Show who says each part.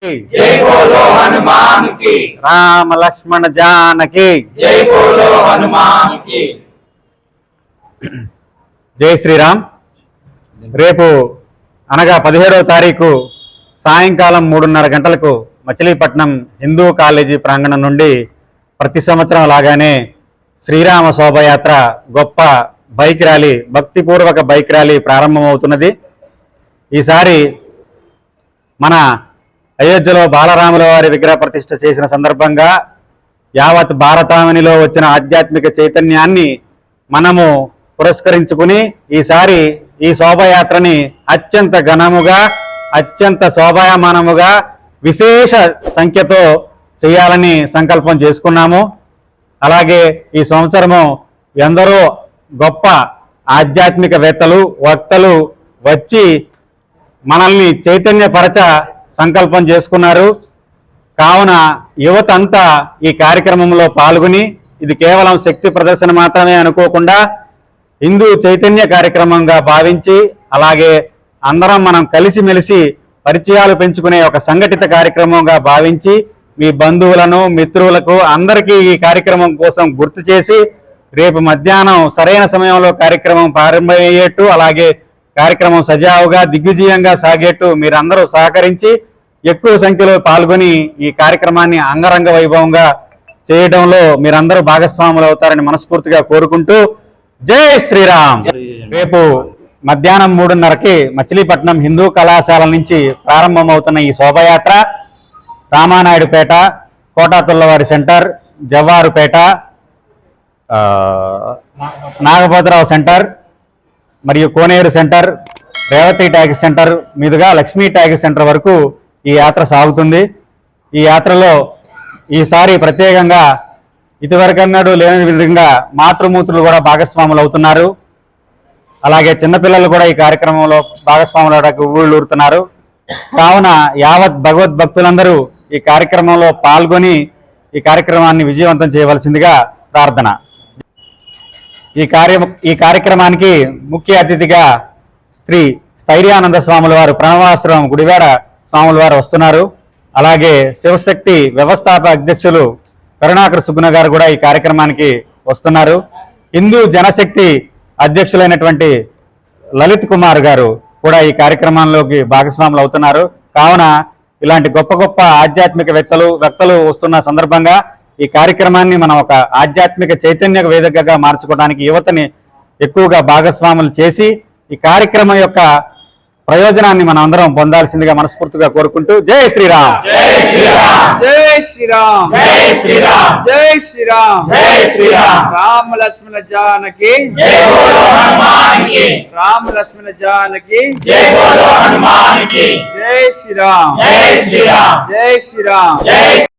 Speaker 1: जय बोलो हनुमान की।
Speaker 2: राम लक्ष्मण जानकी
Speaker 1: जय बोलो हनुमान की।
Speaker 2: జై శ్రీరామ్. రేపు అనగా 17వ తారీఖు సాయంకాలం 3:30 గంటలకు మచిలీపట్నం హిందూ కాలేజీ ప్రాంగణం నుండి ప్రతి సంవత్సరం లాగానే శ్రీరామ శోభయాత్ర గొప్ప బైక్ ర్యాలీ, భక్తిపూర్వక బైక్ ర్యాలీ ప్రారంభమవుతున్నది. ఈసారి మన అయోధ్యలో బాలరాముల వారి విగ్రహ ప్రతిష్ఠ చేసిన సందర్భంగా యావత్ భారతావనిలో వచ్చిన ఆధ్యాత్మిక చైతన్యాన్ని మనము పురస్కరించుకుని ఈసారి ఈ శోభయాత్రని అత్యంత ఘనముగా, అత్యంత శోభాయమానముగా, విశేష సంఖ్యతో చేయాలని సంకల్పం చేసుకున్నాము. అలాగే ఈ సంవత్సరము ఎందరో గొప్ప ఆధ్యాత్మికవేత్తలు, వక్తలు వచ్చి మనల్ని చైతన్యపరచ సంకల్పం చేసుకున్నారు. కావున యువత అంతా ఈ కార్యక్రమంలో పాల్గొని ఇది కేవలం శక్తి ప్రదర్శన మాత్రమే అనుకోకుండా హిందూ చైతన్య కార్యక్రమంగా భావించి, అలాగే అందరం మనం కలిసిమెలిసి పరిచయాలు పెంచుకునే ఒక సంఘటిత కార్యక్రమంగా భావించి మీ బంధువులను, మిత్రులకు అందరికీ ఈ కార్యక్రమం కోసం గుర్తు చేసి రేపు మధ్యాహ్నం సరైన సమయంలో కార్యక్రమం ప్రారంభమయ్యేట్టు, అలాగే కార్యక్రమం సజావుగా దిగ్విజయంగా సాగేట్టు మీరందరూ సహకరించి ఎక్కువ సంఖ్యలో పాల్గొని ఈ కార్యక్రమాన్ని అంగరంగ వైభవంగా చేయడంలో మీరందరూ భాగస్వాములు అవుతారని మనస్ఫూర్తిగా కోరుకుంటూ జై శ్రీరామ్. రేపు మధ్యాహ్నం 3:30కి మచిలీపట్నం హిందూ కళాశాల నుంచి ప్రారంభమవుతున్న ఈ శోభయాత్ర రామానాయుడుపేట, కోటాతుల్లవారి సెంటర్, జవ్వారుపేట, నాగభద్రరావు సెంటర్ మరియు కోనేరు సెంటర్, రేవతి ట్యాక్స్ సెంటర్ మీదుగా లక్ష్మీ ట్యాక్స్ సెంటర్ వరకు ఈ యాత్ర సాగుతుంది. ఈ యాత్రలో ఈసారి ప్రత్యేకంగా ఇదివరకన్నాడు లేని విధంగా మాతృమూర్తులు కూడా భాగస్వాములు అవుతున్నారు. అలాగే చిన్నపిల్లలు కూడా ఈ కార్యక్రమంలో భాగస్వాములకు ఊళ్ళూరుతున్నారు. కావున యావత్ భగవద్భక్తులందరూ ఈ కార్యక్రమంలో పాల్గొని ఈ కార్యక్రమాన్ని విజయవంతం చేయవలసిందిగా ప్రార్థన. ఈ కార్యక్రమానికి ముఖ్య అతిథిగా శ్రీ స్థైర్యానంద స్వాముల వారు, ప్రణవాశ్రమం గుడివాడ స్వాముల వారు వస్తున్నారు. అలాగే శివశక్తి వ్యవస్థాపక అధ్యక్షులు కరుణాకర్ సుగ్న గారు కూడా ఈ కార్యక్రమానికి వస్తున్నారు. హిందూ జనశక్తి అధ్యక్షులైనటువంటి లలిత్ కుమార్ గారు కూడా ఈ కార్యక్రమంలోకి భాగస్వాములు అవుతున్నారు. కావున ఇలాంటి గొప్ప గొప్ప ఆధ్యాత్మికవేత్తలు, వక్తలు వస్తున్న సందర్భంగా ఈ కార్యక్రమాన్ని మనం ఒక ఆధ్యాత్మిక చైతన్య వేదికగా మార్చుకోవడానికి యువతని ఎక్కువగా భాగస్వాములు చేసి ఈ కార్యక్రమం యొక్క ప్రయోజనాన్ని మనం అందరం పొందాల్సిందిగా మనస్ఫూర్తిగా కోరుకుంటూ జై శ్రీరామ్.
Speaker 1: जय श्री राम।
Speaker 3: जय श्री राम।
Speaker 1: जय श्री राम।
Speaker 3: जय श्री राम।
Speaker 1: जय श्री राम।
Speaker 3: राम लक्ष्मण जानकी
Speaker 1: जय बोलो हनुमान की।
Speaker 3: राम लक्ष्मण जानकी
Speaker 1: जय बोलो हनुमान की।
Speaker 3: जय श्री राम।
Speaker 1: जय श्री राम।
Speaker 3: जय श्री राम।
Speaker 1: जय